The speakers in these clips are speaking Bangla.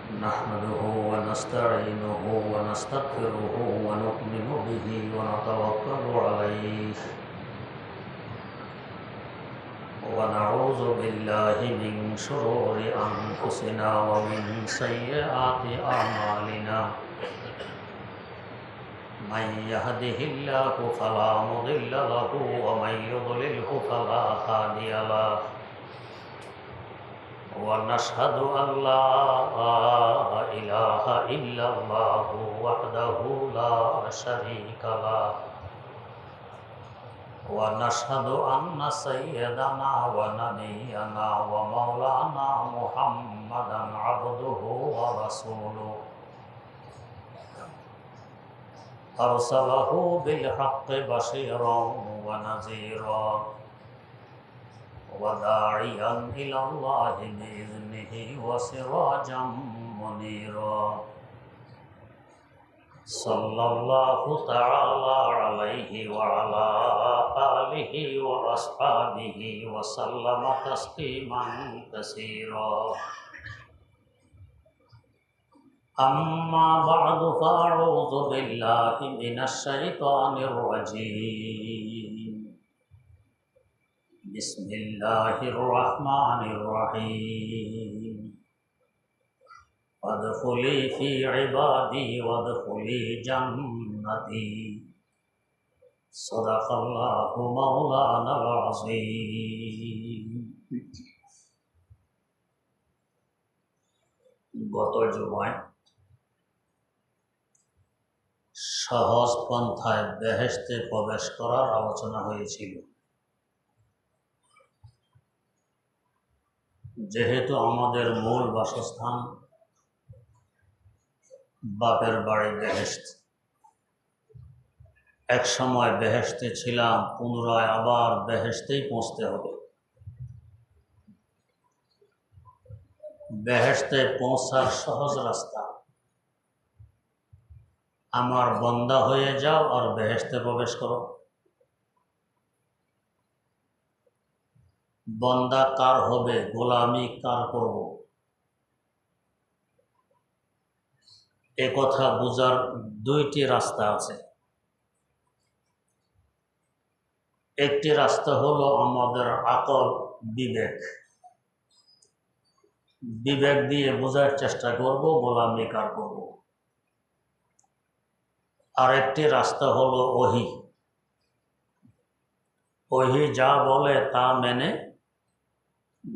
نحمده ونستعينه ونستغفره ونؤمن به ونتوكل عليه ونعوذ بالله من شرور أنفسنا ومن سيئات أعمالنا من يهده الله فلا مضل له ومن يضلله فلا هادي له ونشهد أن لا إله إلا الله وحده لا شريك له ونشهد أن سيدنا ونبينا ومولانا محمدا عبده ورسوله أرسله بالحق بشيرا ونذيرا وداعيا إلى الله بإذنه وسراجا منيرا صلى الله تعالى عليه وعلى آله وأصحابه وسلم تسليما كثيرا أما بعد فأعوذ بالله من الشيطان الرجيم بسم الله الرحمن الرحيم وادخلي في عبادي وادخلي جنتي صدق الله مولانا العظيم গত জুমায় সহজ পন্থায় বেহেশতে প্রবেশ করার আলোচনা হয়েছিল। যেহেতু আমাদের মূল বাসস্থান বাপের বাড়ি বেহেশত, এক সময় বেহেশতে ছিলাম, পুনরায় আবার বেহেশতেই পৌঁছতে হবে। বেহেশতে পৌঁছার সহজ রাস্তা, আমার বন্দা হয়ে যাও আর বেহেশতে প্রবেশ করো। বন্দা কার হবে, গোলামি কার করব, এ কথা বুঝার দুইটি রাস্তা আছে। একটি রাস্তা হলো আমাদের আকল, বিবেক দিয়ে বোঝার চেষ্টা করব গোলামি কার করব। আর একটি রাস্তা হলো ওহি যা বলে তা মেনে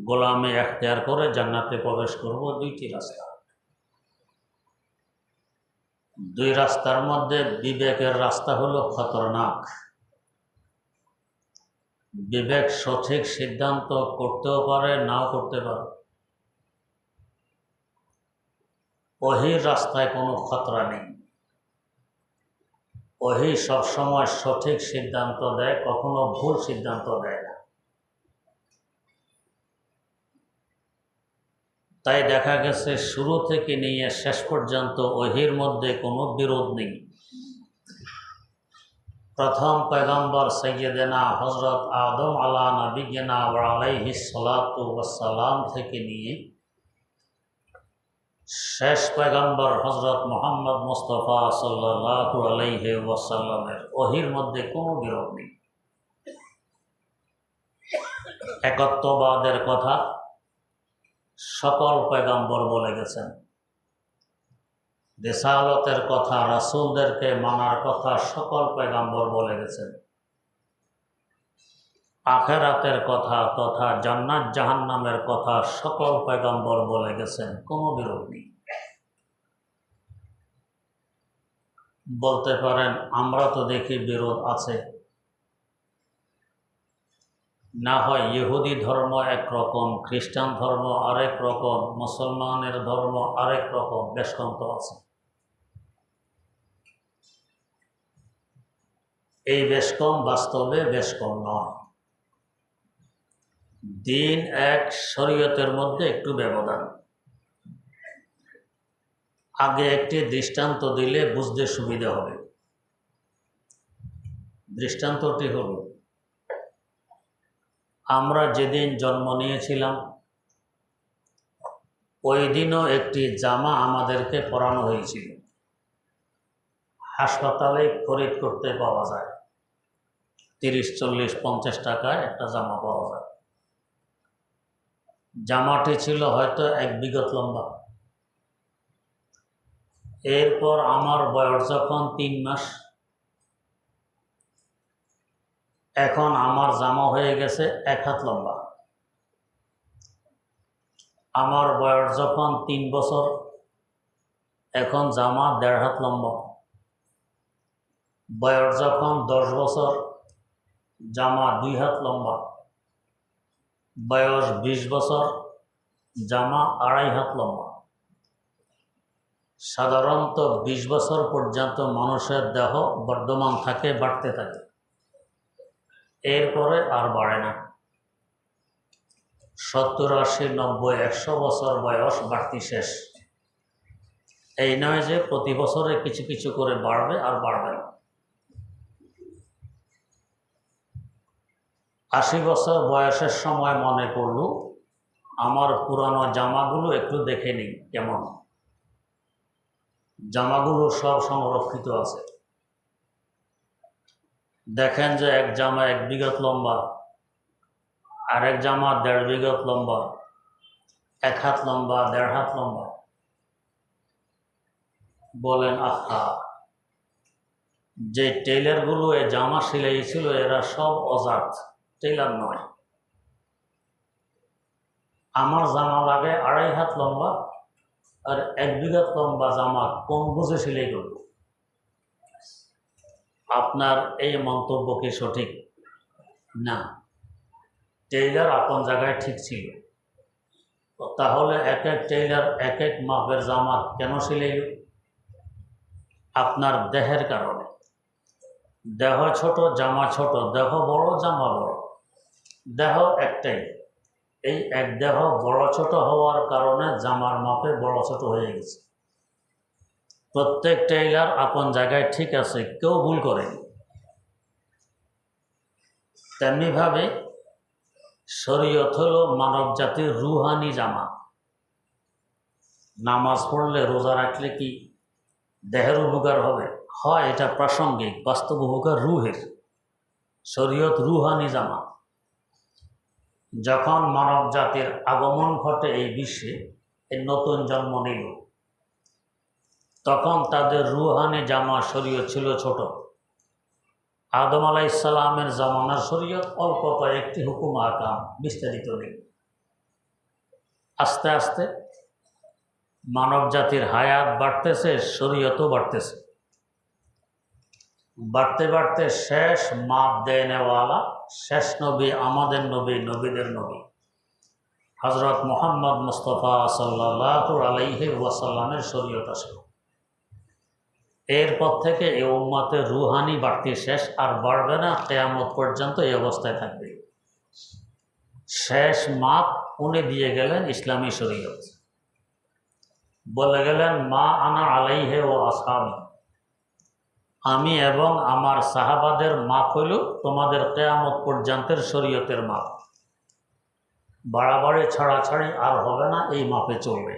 গোলামি এখতিয়ার করে জান্নাতে প্রবেশ করব। দুইটি রাস্তা। দুই রাস্তার মধ্যে বিবেকের রাস্তা হলো খতরনাক। বিবেক সঠিক সিদ্ধান্ত করতেও পারে, নাও করতে পারে। ওহির রাস্তায় কোনো খতরা নেই। ওহি সবসময় সঠিক সিদ্ধান্ত দেয়, কখনো ভুল সিদ্ধান্ত দেয় না। তাই দেখা গেছে শুরু থেকে নিয়ে শেষ পর্যন্ত ওহির মধ্যে কোনো বিরোধ নেই। প্রথম পয়গম্বর সৈয়দনা হযরত আদম আলা নবিয়িনা ওয়া আলাইহিস সালাতু ওয়াস সালাম থেকে নিয়ে শেষ পয়গম্বর হযরত মুহাম্মদ মুস্তাফা সাল্লাল্লাহু আলাইহি ওয়াসাল্লামের ওহির মধ্যে কোনো বিরোধ নেই। একত্ববাদের কথা সকল পয়গম্বর বলে গেছেন। রিসালতের কথা, রাসূলদেরকে মানার কথা সকল পয়গম্বর বলে গেছেন। আখিরাতের কথা তথা জান্নাত জাহান্নামের কথা সকল পয়গম্বর বলে গেছেন, কোনো বিরোধ নেই। বলতে পারেন আমরা তো দেখি বিরোধ আছে। না হয় ইহুদি ধর্ম একরকম, খ্রিস্টান ধর্ম আরেক রকম, মুসলমানের ধর্ম আরেক রকম, বেশ কম তো আছে। এই বেশ কম বাস্তবে বেশ কম নয়। দিন এক, শরীয়তের মধ্যে একটু ব্যবধান। আগে একটি দৃষ্টান্ত দিলে বুঝতে সুবিধা হবে। দৃষ্টান্তটি হল, আমরা যেদিন জন্ম নিয়েছিলাম ওই দিনও একটি জামা আমাদেরকে পরানো হয়েছিল। হাসপাতালে খরিদ করতে পাওয়া যায়, 30, 40, 50 টাকায় একটা জামা পাওয়া যায়। জামাটি ছিল হয়তো 1 বিঘত লম্বা। এরপর আমার বয়স যখন 3 মাস, এখন আমার জামা হয়ে গেছে 1 হাত লম্বা। আমার বয়স যখন 3 বছর, এখন জামা 1.5 হাত লম্বা। বয়স যখন 10 বছর, জামা 2 হাত লম্বা। বয়স 20 বছর, জামা 2.5 হাত লম্বা। সাধারণত 20 বছর পর্যন্ত মানুষের দেহ বর্ধমান থাকে, বাড়তে থাকে, এরপরে আর বাড়ে না। 70, 80, 90, 100 বছর বয়স বাড়তি শেষ। এই নয় যে প্রতি বছরে কিছু কিছু করে বাড়বে আর বাড়বে না। 80 বছর বয়সের সময় মনে পড়ল আমার পুরানো জামাগুলো একটু দেখে নিই কেমন। জামাগুলো সব সংরক্ষিত আছে। দেখেন যে এক জামা 1 বিঘত লম্বা, আরেক জামা 1.5 বিঘত লম্বা, 1 হাত লম্বা, 1.5 হাত লম্বা। বলেন আহা, যে টেইলারগুলো এই জামা সিলাইছিল এরা সব অজাত, টেইলার নয়। আমার জামা লাগে 2.5 হাত লম্বা, আর 1 বিঘত লম্বা জামা কোন বুঝে সিলাই করব? আপনার এই মন্তব্য কি সঠিক? না, টেইলার আপন জায়গায় ঠিক ছিল। তাহলে এক এক টেইলার এক এক মাপের জামা কেন সিলাইল? আপনার দেহের কারণে। দেহ ছোট, জামা ছোট, দেহ বড়, জামা বড়। দেহ একটাই, এই এক দেহ বড় ছোট হওয়ার কারণে জামার মাপে বড় ছোট হয়ে গেছে। প্রত্যেক টেইলার আপন জায়গায় ঠিক আছে, কেউ ভুল করেনি। তেমনিভাবে শরীয়ত হলো মানব জাতির রুহানি জামা। নামাজ পড়লে, রোজা রাখলে কি দেহের উপকার হবে? হয়, এটা প্রাসঙ্গিক, বাস্তব উপকার রুহের। শরীয়ত রুহানি জামা। যখন মানব জাতির আগমন ঘটে এই বিশ্বে, এই নতুন জন্ম নিল, তখন তাদের রুহানি জামা শরীয়ত ছিল ছোট। আদম আলাইহিস সালামের জামানার শরীয়ত অল্প কয়েকটি হুকুম আহকাম, বিস্তারিত নেই। আস্তে আস্তে মানব জাতির হায়াত বাড়তেছে, শরীয়তও বাড়তেছে। বাড়তে বাড়তে শেষ মাপ দেয় নেওয়ালা, শেষ নবী, আমাদের নবী, নবীদের নবী হযরত মুহাম্মদ মুস্তাফা সাল্লাল্লাহু আলাইহি ওয়াসাল্লামের শরীয়ত আসে। এরপর থেকে এই উম্মতের রুহানি বাড়তি শেষ, আর বাড়বে না, কিয়ামত পর্যন্ত এই অবস্থায় থাকবে। শেষ মাপ উনি দিয়ে গেলেন ইসলামী শরীয়ত। বলে গেলেন, মা আনা আলাইহি ওয়া আসহাবি, আমি এবং আমার সাহাবাদের মাপ হইল তোমাদের কিয়ামত পর্যন্তের শরীয়তের মাপ। বাড়াবাড়ি ছাড়াছাড়ি আর হবে না, এই মাপে চলবে।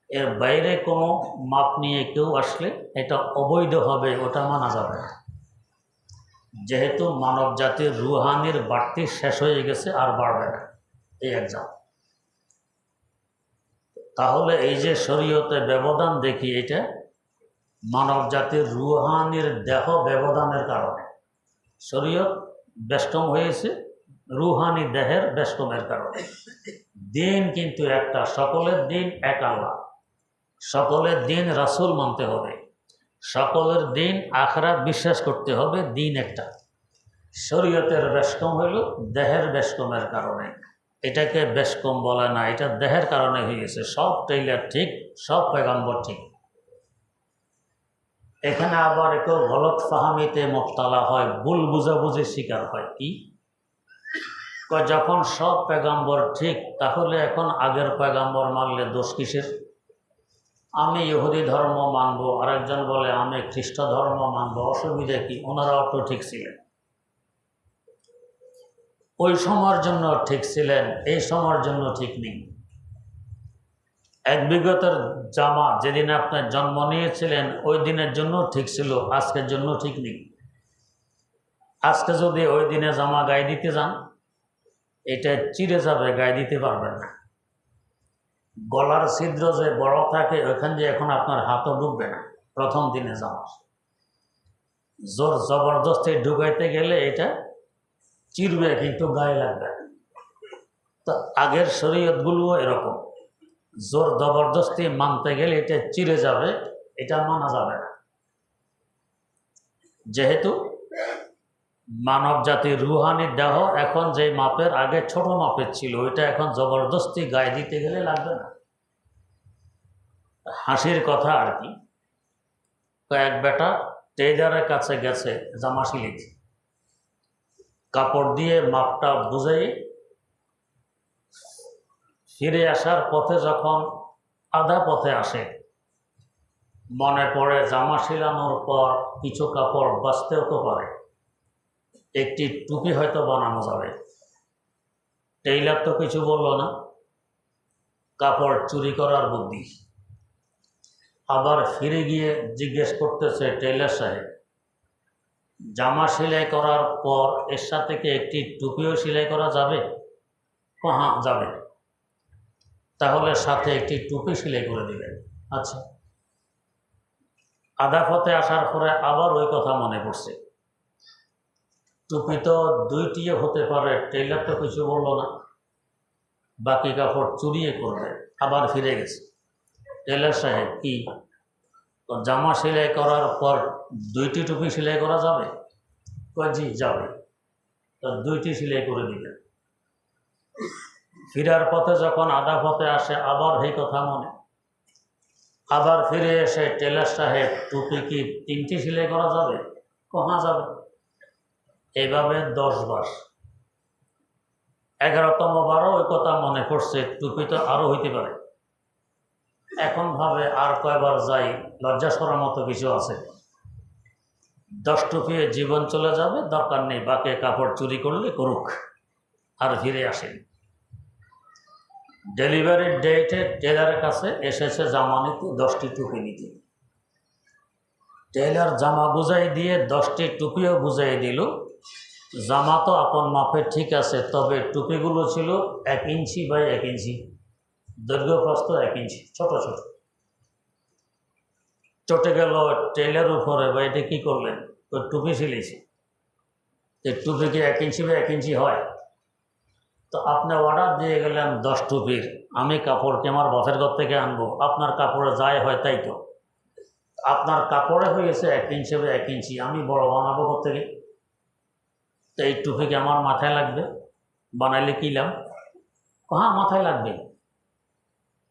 এর বাইরে কোনো মাপ নিয়ে কেউ আসলে এটা অবৈধ হবে, ওটা মানা যাবে না। যেহেতু মানব জাতির রুহানির বাড়তি শেষ হয়ে গেছে, আর বাড়বে না, এই একদম। তাহলে এই যে শরীয়তে ব্যবধান দেখি, এটা মানব জাতির রুহানির দেহ ব্যবধানের কারণে। শরীয়ত বেষ্টম হয়েছে রুহানি দেহের বেষ্টমের কারণে। দিন কিন্তু একটা, সকলের দিন এক আল্লাহ, সকলের দিন রাসূল মানতে হবে, সকলের দিন আখিরাত বিশ্বাস করতে হবে, দিন একটা। শরীয়তের বেষ্টম হইল দেহের বেষ্টমের কারণে। এটাকে বেশকম বলে না, এটা দেহের কারণে হয়ে গেছে। সব টেইলার ঠিক, সব পয়গম্বর ঠিক। এখানে আবার একটু গলত ফাহামিতে মুবতালা হয়, ভুল বুঝাবুঝির শিকার হয়। কি যখন সব পয়গম্বর ঠিক, তাহলে এখন আগের পয়গম্বর মানলে দোষ কিসের? আমি ইহুদি ধর্ম মানব, আরেকজন বলে আমি খ্রিস্ট ধর্ম মানব, অসুবিধা কি? ওনারাও তো ঠিক ছিলেন, ওই সময়ের জন্য ঠিক ছিলেন, এই সময়ের জন্য ঠিক নেই। এক বিগতের জামা যেদিন আপনি জন্ম নিয়েছিলেন ওই দিনের জন্য ঠিক ছিল, আজকের জন্য ঠিক নেই। আজকে যদি ওই দিনে জামা গায়ে দিতে যান, এটা চিড়ে যাবে, গায়ে দিতে পারবেন না। গলার ছিদ্র যে বড় থাকে ওইখান দিয়ে এখন আপনার হাতও ঢুকবে না প্রথম দিনে জামা। জোর জবরদস্তি ঢুকাইতে গেলে এটা চিরবে, কিন্তু গায়ে লাগবে না। তো আগের শরীয়তগুলোও এরকম, জোর জবরদস্তি মানতে গেলে এটা চিরে যাবে, এটা মানা যাবে না। যেহেতু মানব জাতির রুহানি দেহ এখন যে মাপের, আগে ছোট মাপের ছিল, ওইটা এখন জবরদস্তি গায়ে দিতে গেলে লাগবে না। হাসির কথা আর কি, কয়েক বেটা টেইলারের কাছে গেছে জামা সিলাইতে, কাপড় দিয়ে মাপটা বুঝেই ফিরে আসার পথে যখন আধা পথে আসে, মনে পড়ে জামা সিলানোর পর কিছু কাপড় বাঁচতেও তো পারে, একটি টুপি হয়তো বানানো যাবে। টেইলার তো কিছু বলল না, কাপড় চুরি করার বুদ্ধি। আবার ফিরে গিয়ে জিজ্ঞেস করতেছে টেইলার সাহেব, জামা সেলাই করার পর এর সাথে কি একটি টুপিও সেলাই করা যাবে? হ্যাঁ যাবে। তাহলে সাথে একটি টুপি সেলাই করে দিবেন। আচ্ছা। আধা পথে আসার পরে আবার ওই কথা মনে পড়ছে, টুপি তো দুইটিও হতে পারে, টেইলার তো কিছু বলল না, বাকি কাপড় চুরিয়ে করবে। আবার ফিরে গেছে, টেইলার সাহেব কি জামা সেলাই করার পর দুইটি টুপি সেলাই করা যাবে? জি যাবে। তো দুইটি সেলাই করে দিবেন। ফিরার পথে যখন আধা পথে আসে আবার এই কথা মনে, আবার ফিরে এসে টেইলার সাহেব টুপি কি 3টি সেলাই করা যাবে? কহা যাবে। এইভাবে 10 বার। 11তম বারও ওই কথা মনে পড়ছে, টুপি তো আরও হইতে পারে। এখন ভাবে আর কয়বার যাই, লজ্জা করার মতো কিছু আছে? 10 টুপি জীবন চলে যাবে, দরকার নেই, বাকি কাপড় চুরি করলে করুক। আর ফিরে আসেন। ডেলিভারির ডেটে টেলারের কাছে এসেছে জামা নিতে, 10টি টুপি নিতে। টেলার জামা বুঝাই দিয়ে 10টি টুপিও বুঝাই দিল। জামা তো আপন মাপে ঠিক আছে, তবে টুপিগুলো ছিল 1 ইঞ্চি বাই 1 ইঞ্চি, দৈর্ঘ্য প্রস্থ 1 ইঞ্চি, ছোট ছোট। চটে গেল টেলার উপরে, বা এটা কী করলেন? তো টুপি সিলেছি, টুপি কি 1 ইঞ্চি বা 1 ইঞ্চি হয়? তো আপনি অর্ডার দিয়ে গেলেন 10 টুপির, আমি কাপড়কে আমার বাসের ঘর থেকে আনবো, আপনার কাপড়ে যাই হয় তাই তো। আপনার কাপড়ে হয়েছে 1 ইঞ্চি বা 1 ইঞ্চি, আমি বড় বানাবো কোথেকে? তো এই টুপিকে আমার মাথায় লাগবে, বানাইলে কী লাভ? হ্যাঁ মাথায় লাগবে,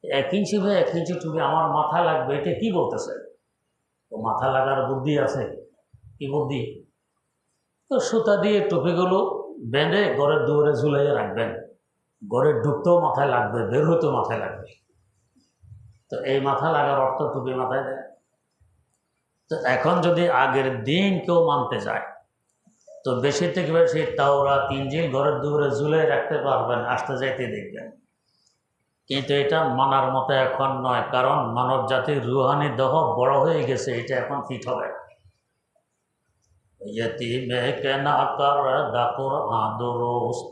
1 ইঞ্চি বা 1 ইঞ্চি টুপি আমার মাথায় লাগবে, এটা কী বলতেছে? তো মাথা লাগার বুদ্ধি আছে, কি বুদ্ধি? তো সুতা দিয়ে টুপিগুলো বেঁধে ঘরের দুয়ারে ঝুলাইয়ে রাখবেন, ঘরে ঢুকতেও মাথায় লাগবে, বের হতেও মাথায় লাগবে। তো এই মাথা লাগার অর্থ টুপি মাথায় দেয়। তো এখন যদি আগের দিন কেউ মানতে যায়, তো বেশি থেকে বেশি তাওরাত ইনজিল ঘরের দুয়ারে ঝুলাই রাখতে পারবেন, আসতে যাইতে দেখবেন। কিন্তু এটা মানার মতো এখন নয়, কারণ মানব জাতির রুহানি দেহ বড় হয়ে গেছে, এটা এখন ফিট হবে না। यतीमे के ना कर दकर आदुरुस्त,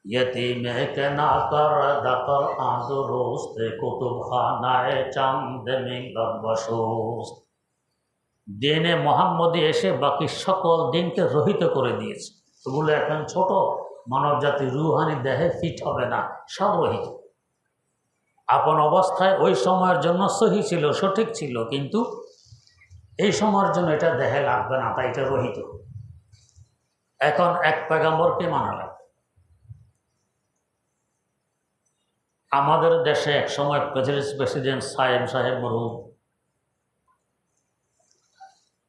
यतीमे के ना कर दकर आदुरुस्त, कुतुबखानाए चांद मिंगबशुस्त। দিনে মোহাম্মদী এসে বাকি সকল দিনকে রহিত করে দিয়েছে, ওগুলো এখন ছোট, মানব জাতির রুহানি দেহে ফিট হবে না, সব রহিত। আপন অবস্থায় ওই সময়ের জন্য সহি ছিল, সঠিক ছিল, কিন্তু এই সময়ের জন্য এটা দেহে লাগবে না, তাই এটা রহিত। এখন এক পয়গম্বরকে মানা লাগবে। আমাদের দেশে এক সময় প্রেসিডেন্ট সাহেব মরহুম,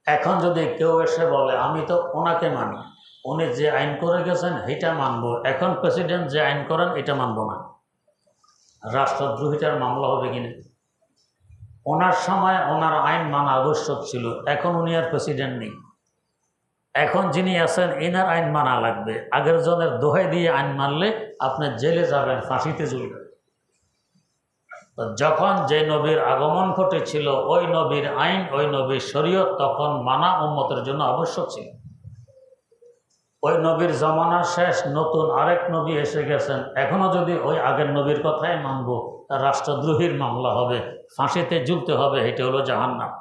এখন যদি কেউ এসে বলে আমি তো ওনাকে মানি, উনি যে আইন করে গেছেন এটা মানবো, এখন প্রেসিডেন্ট যে আইন করেন এটা মানবো না, রাষ্ট্রদ্রোহিতার মামলা হবে কিনা? ওনার সময় ওনার আইন মানা আবশ্যক ছিল, এখন উনি আর প্রেসিডেন্ট নেই, এখন যিনি আছেন এনার আইন মানা লাগবে। আগের জনের দোহাই দিয়ে আইন মানলে আপনি জেলে যাবেন, ফাঁসিতে ঝুলবেন। তো যখন যে নবীর আগমন ঘটেছিল ওই নবীর আইন, ওই নবীর শরীয়ত তখন মানা উম্মতের জন্য আবশ্যক ছিল। ওই নবীর জমানা শেষ, নতুন আরেক নবী এসে গেছেন, এখনও যদি ওই আগের নবীর কথাই মানব, তার রাষ্ট্রদ্রোহীর মামলা হবে, ফাঁসিতে ঝুলতে হবে, এটা হলো জাহান্নাম।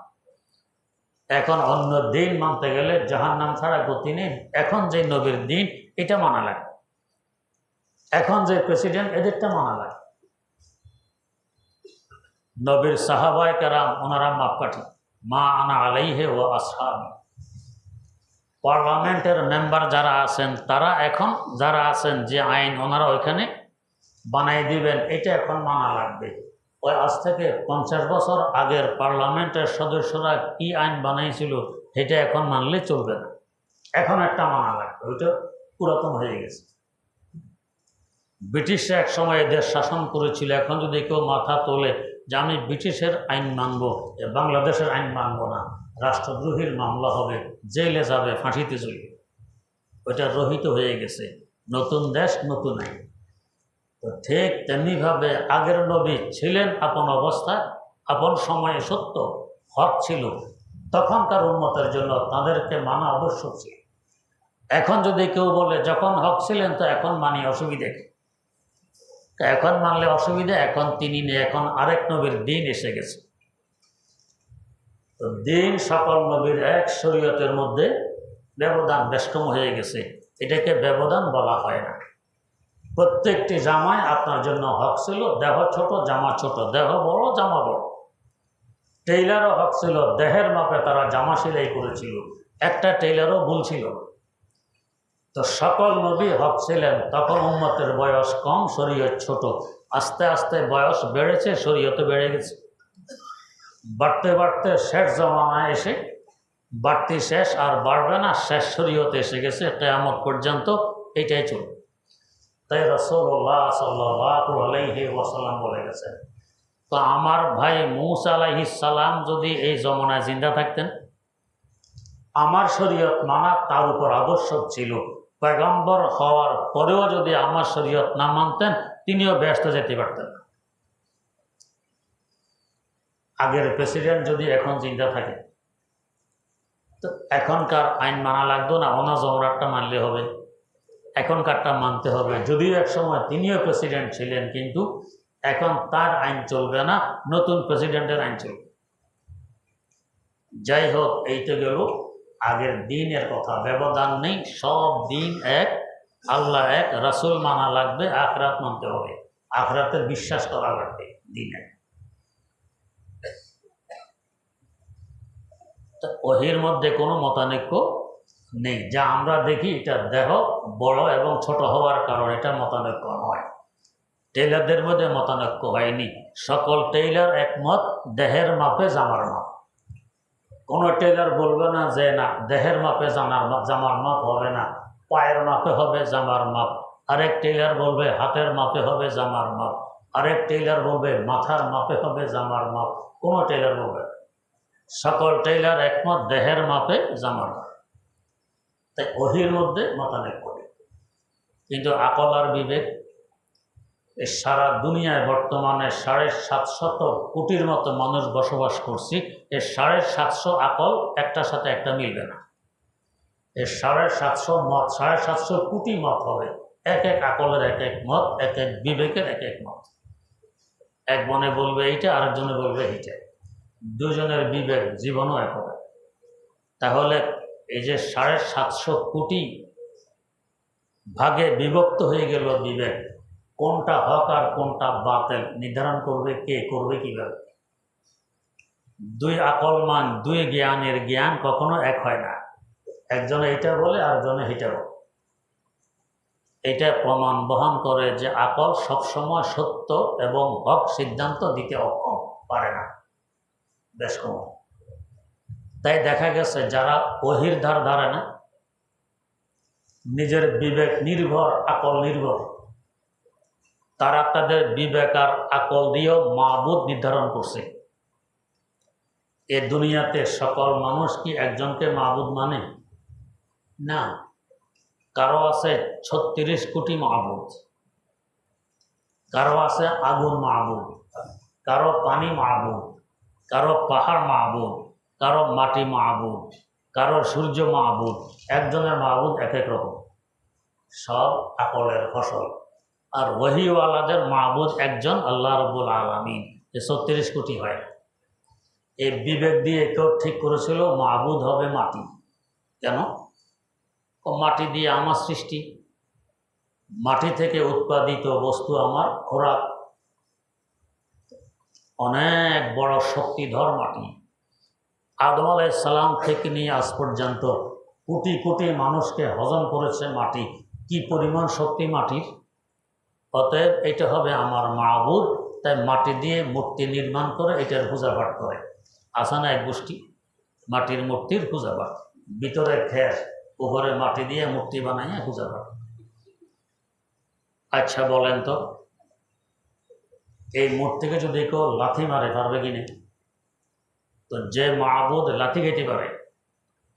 এখন অন্য দিন মানতে গেলে জাহান্নাম ছাড়া গতি নেই। এখন যে নবীর দিন এটা মানা লাগে, এখন যে প্রেসিডেন্ট এদেরটা মানা লাগে। নবীর সাহাবায়ে কেরাম ওনারা মাপকাঠি, মা আনা আলাইহি ওয়া আসহাবি। পার্লামেন্টের মেম্বার যারা আছেন তারা এখন যারা আছেন যে আইন ওনারা ওইখানে বানাই দিবেন, এটা এখন মানা লাগবে। ওই আজ থেকে 50 বছর আগের পার্লামেন্টের সদস্যরা কি আইন বানাইছিল এটা এখন মানলে চলবে না, এখন একটা মানা লাগবে, ওইটা পুরাতন হয়ে গেছে। ব্রিটিশরা এক সময় দেশ শাসন করেছিল, এখন যদি কেউ মাথা তোলে যে আমি ব্রিটিশের আইন মানব, বাংলাদেশের আইন মানব না, রাষ্ট্রদ্রোহীর মামলা হবে, জেলে যাবে, ফাঁসিতে চলবে, ওইটা রহিত হয়ে গেছে। নতুন দেশ নতুন আইন। তো ঠিক তেমনিভাবে আগের নবী ছিলেন আপন অবস্থায়, আপন সময়ে সত্য, হক ছিল, তখনকার উম্মতের জন্য তাদেরকে মানা আবশ্যক ছিল। এখন যদি কেউ বলে যখন হক ছিলেন তো এখন মানি, অসুবিধা কি? এখন মানলে অসুবিধা, এখন তিনি নেই, এখন আরেক নবীর দিন এসে গেছে। তো দিন সকল নবীর এক, শরীয়তের মধ্যে ব্যবধান বেষ্টম হয়ে গেছে, এটাকে ব্যবধান বলা হয় না। প্রত্যেকটি জামায় আপনার জন্য হক ছিল, দেহ ছোট জামা ছোট, দেহ বড় জামা বড়। টেইলারও হক ছিল, দেহের মাপে তারা জামা সেলাই করেছিল, একটা টেইলারও ভুল ছিল। তো সকল নবী হক ছিলেন, তখন উম্মতের বয়স কম, শরীয়ত ছোট। আস্তে আস্তে বয়স বেড়েছে, শরীয়তে বেড়ে গেছে। বাড়তে বাড়তে শেষ জমানায় এসে বাড়তি শেষ আর বাড়বে না, শেষ শরীয়তে এসে গেছে, কিয়ামত পর্যন্ত এটাই চলবে। তাই রাসূলুল্লাহ সাল্লাল্লাহু আলাইহি ওয়াসাল্লাম বলে গেছেন, তো আমার ভাই মূসা আলাইহিস সালাম যদি এই জমানায় জিন্দা থাকতেন, আমার শরীয়ত মানা তার উপর আবশ্যক ছিল। পয়গম্বর হওয়ার পরেও যদি আমার শরীয়ত না মানতেন, তিনিও ব্যস্ত যেতে পারতেন না। আগের প্রেসিডেন্ট যদি এখন জিন্দা থাকে তো এখনকার আইন মানা লাগতো না, ওনা জমরাটটা মানলে হবে, এখনকারটা মানতে হবে। যদিও এক সময় তিনিও প্রেসিডেন্ট ছিলেন, কিন্তু এখন তার আইন চলবে না, নতুন প্রেসিডেন্টের আইন চলবে। যাই হোক, এইটা গেল আগের দিনের কথা। ব্যবধান নেই, সব দিন এক, আল্লাহ এক, রাসূল মানা লাগবে, আখরাত মানতে হবে, আখরাতের বিশ্বাস করা লাগবে, দিন এক। ওহির মধ্যে কোনো মতানৈক্য নেই। যা আমরা দেখি এটা দেহ বড় এবং ছোট হওয়ার কারণে এটা মতানৈক্য নয়। টেইলারদের মধ্যে মতানৈক্য হয়নি, সকল টেইলার একমত, দেহের মাপে জামার মাপ। কোনো টেইলার বলবে না যে না দেহের মাপে জামার মাপ হবে না, পায়ের মাপে হবে জামার মাপ। আরেক টেইলার বলবে হাতের মাপে হবে জামার মাপ, আরেক টেইলার বলবে মাথার মাপে হবে জামার মাপ। কোনো টেইলার বলবে না, সকল টেইলার একমত, দেহের মাপে জামার মাপ। তাই ওহির মধ্যে মতানৈক্য নেই। কিন্তু আকল আর বিবেক, এই সারা দুনিয়ায় বর্তমানে 750 কোটির মতো মানুষ বসবাস করছি, এই 750 আকল একটার সাথে একটা মিলবে না। এই 750 মত, 750 কোটি মত হবে, এক এক আকলের এক এক মত, এক এক বিবেকের এক এক মত। এক মনে বলবে এইটা, আরেকজনে বলবে এইটা, দুজনের বিবেক জীবনও এক হবে। তাহলে এই যে 750 কোটি ভাগে বিভক্ত হয়ে গেল বিবেক, কোনটা হক আর কোনটা বাতিল নির্ধারণ করবে কে, করবে কিভাবে? দুই আকলমান, দুই জ্ঞানের জ্ঞান কখনো এক হয় না। একজনে এটা বলে আরেকজনে এটা বলে। এটা প্রমাণ বহন করে যে আকল সবসময় সত্য এবং হক সিদ্ধান্ত দিতে অক্ষম, পারে না, বেশ কম। তাই দেখা গেছে যারা ওহির ধার ধারে না, নিজের বিবেক নির্ভর, আকল নির্ভর, তারা তাদের বিবেক আর আকল দিয়েও মাবুদ নির্ধারণ করছে। এ দুনিয়াতে সকল মানুষ কি একজনকে মাবুদ মানে? না, কারো আছে 36 কোটি মাবুদ, কারো আছে আগুন মাবুদ, কারো পানি মাহবুদ, কারো পাহাড় মাহবুদ, কারো মাটি মাহবুদ, কারো সূর্য মাহবুদ। একজনের মাহবুদ এক এক রকম, সব আকলের ফসল। আর ওয়াহিওয়ালাদের মাহবুদ একজন, আল্লাহ রাব্বুল আলামিন। 36 কোটি হয়। এই বিবেক দিয়ে কেউ ঠিক করেছিল মাহবুদ হবে মাটি। কেন? মাটি দিয়ে আমার সৃষ্টি, মাটি থেকে উৎপাদিত বস্তু আমার খোরাক, অনেক বড় শক্তিধর মাটি। আদম আলাইহিস সালাম থেকে নিয়ে আজ পর্যন্ত কোটি কোটি মানুষকে হজম করেছে মাটি। কি পরিমাণ শক্তি মাটির! অতএব এটা হবে আমার মাহবুদ। তাই মাটি দিয়ে মূর্তি নির্মাণ করে এটার পূজাপাঠ করে। আছে না এক গোষ্ঠী মাটির মূর্তির পূজাপাঠ, ভিতরে খের, উপরে মাটি দিয়ে মূর্তি বানাইয়া পূজাপাঠ। আচ্ছা বলেন তো, এই মূর্তিকে যদি কেউ লাথি মারে পারবে কিনা? তো যে মাহবুদ লাথি খেতে পারে,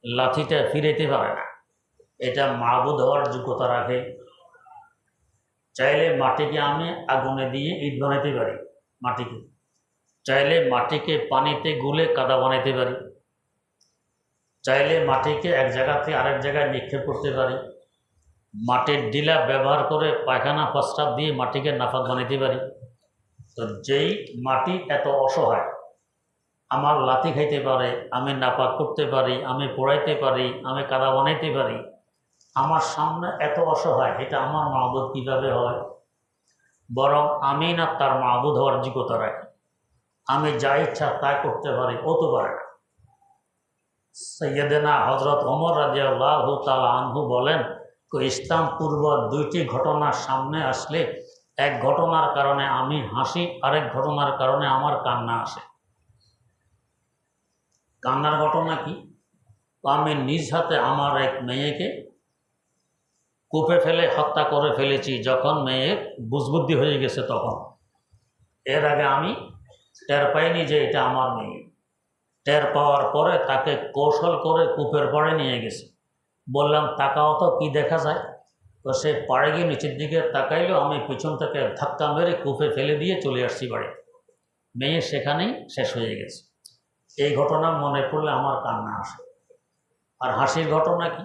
লাথিটা ফিরেতে পারে না, এটা মাহবুদ হওয়ার যোগ্যতা রাখে? চাইলে মাটিকে আমি আগুনে দিয়ে ইট বানাইতে পারি, মাটিকে চাইলে মাটিকে পানিতে গুলে কাদা বানাইতে পারি, চাইলে মাটিকে এক জায়গা থেকে আরেক জায়গায় নিক্ষেপ করতে পারি, মাটির ডিলা ব্যবহার করে পায়খানা প্রস্রাব দিয়ে মাটিকে নাপাক বানাইতে পারি। তো যেই মাটি এত অসহায়, আমার লাথি খাইতে পারে, আমি নাপাক করতে পারি, আমি পোড়াইতে পারি, আমি কাদা বানাইতে পারি, আমার সামনে এত অসহায়, এটা আমার মাহবুদ কীভাবে হয়? বরং আমি না তার মাহবুদ হওয়ার যোগ্যতা রাখি। আমি যা ইচ্ছা তাই করতে পারি, ও তো পারে না। সৈয়দনা হজরত ওমর রাদিয়াল্লাহু তাআলা আনহু বলেন, ইসলাম পূর্ব দুইটি ঘটনার সামনে আসলে এক ঘটনার কারণে আমি হাসি, আরেক ঘটনার কারণে আমার কান্না আসে। কান্নার ঘটনা কি? আমি নিজ হাতে আমার এক মেয়েকে কূপে ফেলে হত্যা করে ফেলেছি, যখন মেয়ে বুঝবুদ্ধি হয়ে গেছে তখন। এর আগে আমি টের পাইনি যে এটা আমার মেয়ে। টের পাওয়ার পরে তাকে কৌশল করে কূপের পাড়ে নিয়ে গেছে। বললাম তাকাও তো কি দেখা যায়। তো সে পাড়ে গিয়ে নিচের দিকে তাকাইলো, আমি পিছন থেকে ধাক্কা মেরে কূপে ফেলে দিয়ে চলে আসছি বাড়ি। মেয়ে সেখানেই শেষ হয়ে গেছে। এই ঘটনা মনে পড়লে আমার কান্না আসে। আর হাসির ঘটনা কি?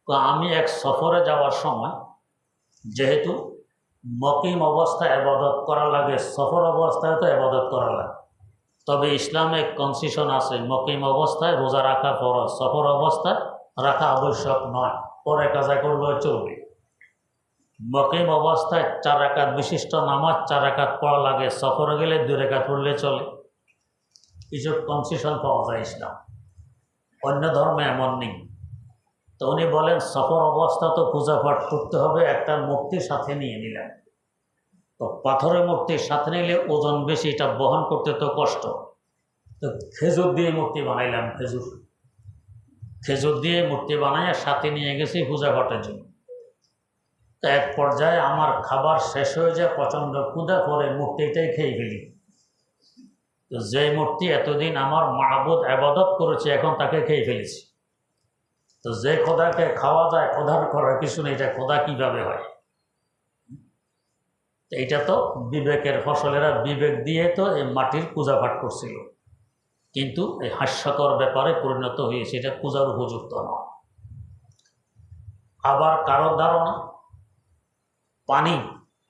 তো আমি এক সফরে যাওয়ার সময়, যেহেতু মকিম অবস্থায় ইবাদত করা লাগে, সফর অবস্থায় তো ইবাদত করা লাগে, তবে ইসলামে কনসিশন আছে, মকিম অবস্থায় রোজা রাখা ফরজ, সফর অবস্থায় রাখা আবশ্যক নয়, পরে কাজা করলেও চলবে। মকিম অবস্থায় 4 রাকাত বিশিষ্ট নামাজ 4 রাকাত পড়া লাগে, সফরে গেলে 2 রাকাত পড়লে চলে। কিছু কনসিশন পাওয়া যায় ইসলাম, অন্য ধর্মে এমন নেই। তো উনি বলেন সফর অবস্থা তো পূজা পাঠ করতে হবে, একটা মূর্তির সাথে নিয়ে নিলাম। তো পাথরের মূর্তির সাথে নিলে ওজন বেশি, এটা বহন করতে তো কষ্ট। তো খেজুর দিয়ে মূর্তি বানাইলাম, খেজুর দিয়ে মূর্তি বানাইয়া সাথে নিয়ে গেছি পূজা পাঠের জন্য। তো এক পর্যায়ে আমার খাবার শেষ হয়ে যায়, প্রচণ্ড ক্ষুধা করে মূর্তিটাই খেয়ে ফেলি। তো যে মূর্তি এতদিন আমার মাহবুদ ইবাদত করেছে, এখন তাকে খেয়ে ফেলেছি। তো যে খোদাকে খাওয়া যায়, খোদার করার কিছু নেই, এটা খোদা কীভাবে হয়? এটা তো বিবেকের ফসলেরা বিবেক দিয়ে তো এই মাটির পূজা পাঠ করছিল, কিন্তু এই হাস্যকর ব্যাপারে পরিণত হয়েছে, এটা পূজার উপযুক্ত নয়। আবার কারো ধারণা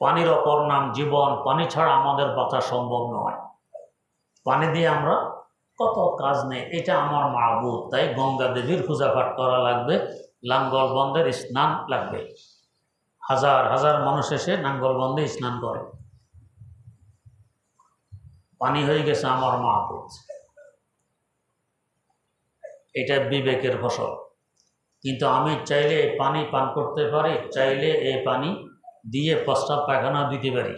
পানির অপর নাম জীবন, পানি ছাড়া আমাদের বাঁচা সম্ভব নয়, পানি দিয়ে আমরা কত কাজ নেই, এটা আমার মাহবুদ, তাই গঙ্গা দেবীর পূজা পাঠ করা লাগবে, লাঙ্গলবন্দের স্নান লাগবে। হাজার হাজার মানুষ এসে নাঙ্গলবন্ধে স্নান করে, পানি হয়ে গেছে আমার মাহবুদ। এটা বিবেকের ফসল। কিন্তু আমি চাইলে এই পানি পান করতে পারি, চাইলে এই পানি দিয়ে প্রস্রাব পায়খানা দিতে পারি,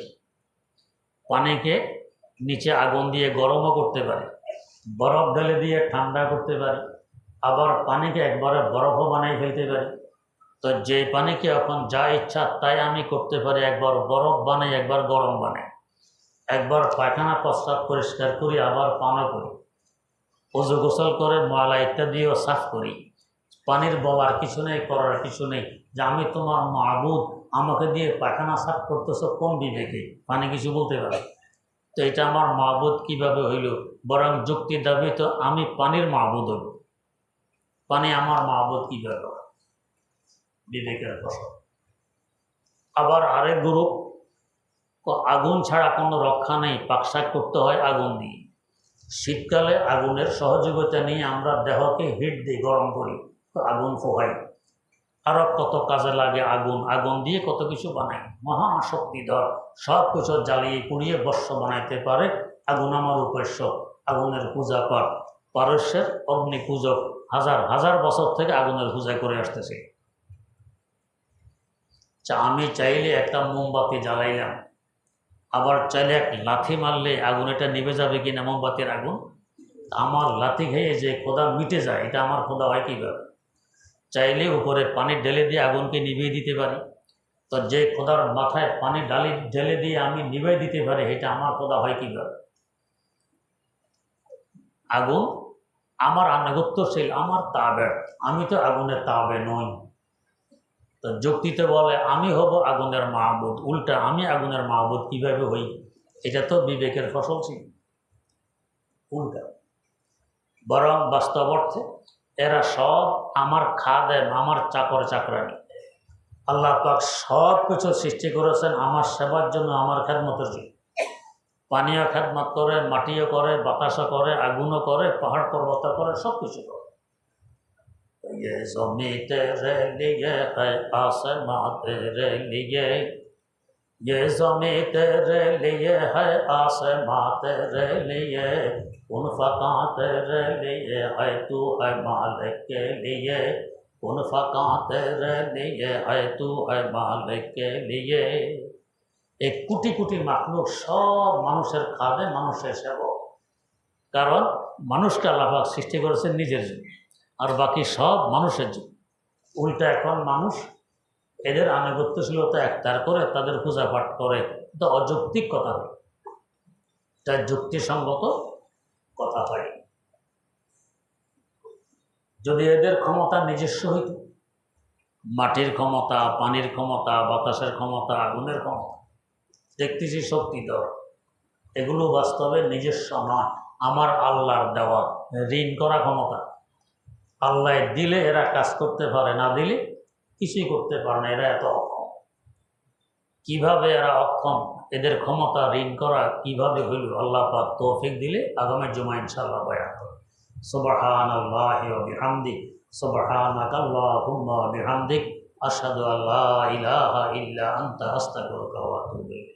পানিকে নিচে আগুন দিয়ে গরমও করতে পারি, বরফ ঢেলে দিয়ে ঠান্ডা করতে পারি, আবার পানিকে একবারে বরফও বানিয়ে ফেলতে পারি। তো যে পানিকে এখন যা ইচ্ছা তাই আমি করতে পারি, একবার বরফ বানাই, একবার গরম বানাই, একবার পায়খানা প্রস্রাব পরিষ্কার করি, আবার পানও করি, ওযু গোসল করে ময়লা ইত্যাদিও সাফ করি। পানির বলার কিছু নেই, করার কিছু নেই যে আমি তোমার মাহবুদ, আমাকে দিয়ে পায়খানা সাফ করতেছো কোন বিবেকে? পানি কিছু বলতে পারে? তো এটা আমার মাবুদ কিভাবে হইল? বরং যুক্তি দাবি তো আমি পানির মাবুদ হইল, পানি আমার মাবুদ কিভাবে? বিবেকের কথা। আবার আরেক গ্রুপ, আগুন ছাড়া কোনো রক্ষা নেই, পাকশাক করতে হয় আগুন দিয়ে। শীতকালে আগুনের সহযোগিতা নিয়ে আমরা দেহকে হিট দিই, গরম করি, তো আগুন ফোহাই। আরও কত কাজে লাগে আগুন, আগুন দিয়ে কত কিছু বানাই, মহা শক্তিধর, সব কিছু জ্বালিয়ে পুড়িয়ে বর্ষ বানাইতে পারে। আগুন আমার উপাস্য, আগুনের পূজা পাঠ, পারস্যের অগ্নি পূজক হাজার হাজার বছর থেকে আগুনের পূজা করে আসতেছে। আমি চাইলে একটা মোমবাতি জ্বালাইলাম, আবার চাইলে এক লাথি মারলে আগুন এটা নিভে যাবে কিনা মোমবাতির আগুন? আমার লাথি খেয়ে যে খোদা মিটে যায়, এটা আমার খোদা হয় কীভাবে? চাইলে উপরে পানি ঢেলে দিয়ে আগুনকে নিভিয়ে দিতে পারি, তো যে খোদার মাথায় পানি ঢেলে দিয়ে আমি নিভিয়ে দিতে পারি, এটা আমার খোদা হয় কীভাবে? আগুন আমার আনুগত্যশীল, আমার তাবে, আমি তো আগুনের তাবে নই। তো যুক্তিতে বলে আমি হব আগুনের মাহবুদ, উল্টা আমি আগুনের মাহবুদ কিভাবে হই? এটা তো বিবেকের ফসল ছিল, উল্টা। বরং বাস্তব অর্থে এরা সব আমার খাদেম, আমার চাকর চাকরানি। আল্লাহ পাক সব কিছু সৃষ্টি করেছেন আমার সেবার জন্য, আমার খেদমতের জন্য। পানীয় খেদমত করে, মাটিও করে, বাতাসও করে, আগুনও করে, পাহাড় পর্বত করে, সব কিছু করে। ये ज़मीं तेरे लिए है, आसमां तेरे लिए, ये ज़मीं तेरे लिए है, आसमां तेरे लिए, उन फ़क़ा तेरे लिए है, तू है मालिक के लिए, उन फ़क़ा तेरे लिए है, तू है मालिक के लिए। एक कोटि कोटि माखलूक सब মানুষের খাদে, মানুষের সেবক। কারণ মানুষকে আল্লাহ পাক সৃষ্টি করেছেন নিজের জন্য, আর বাকি সব মানুষের জন্য। উল্টা এখন মানুষ এদের আনুগত্যশীলতা একতার করে, তাদের পূজা পাঠ করে, এটা অযৌক্তিক কথা হয়, এটা যুক্তিসঙ্গত কথা হয়। যদি এদের ক্ষমতা নিজস্ব হইত, মাটির ক্ষমতা, পানির ক্ষমতা, বাতাসের ক্ষমতা, আগুনের ক্ষমতা, দেখতেছি শক্তিধর, এগুলো বাস্তবে নিজস্ব নয়, আমার আল্লাহর দেওয়া ঋণ করা ক্ষমতা। আল্লাহ দিলে এরা কাজ করতে পারে, না দিলে কিছুই করতে পারে না, এরা এত অক্ষম। কিভাবে এরা অক্ষম, এদের ক্ষমতা ঋণ করা কিভাবে হইল? আল্লাহ পাক তৌফিক দিলে আগামী জুমা ইনশাআল্লাহ বয়ান করব। সুবহানাল্লাহি ওয়া বিহামদিহি, সুবহানাকা আল্লাহুম্মা ওয়া বিহামদিক, আশহাদু আল্লা ইলাহা ইল্লা আনতা, আস্তাগফিরুকা ওয়া আতুবু ইলাইক।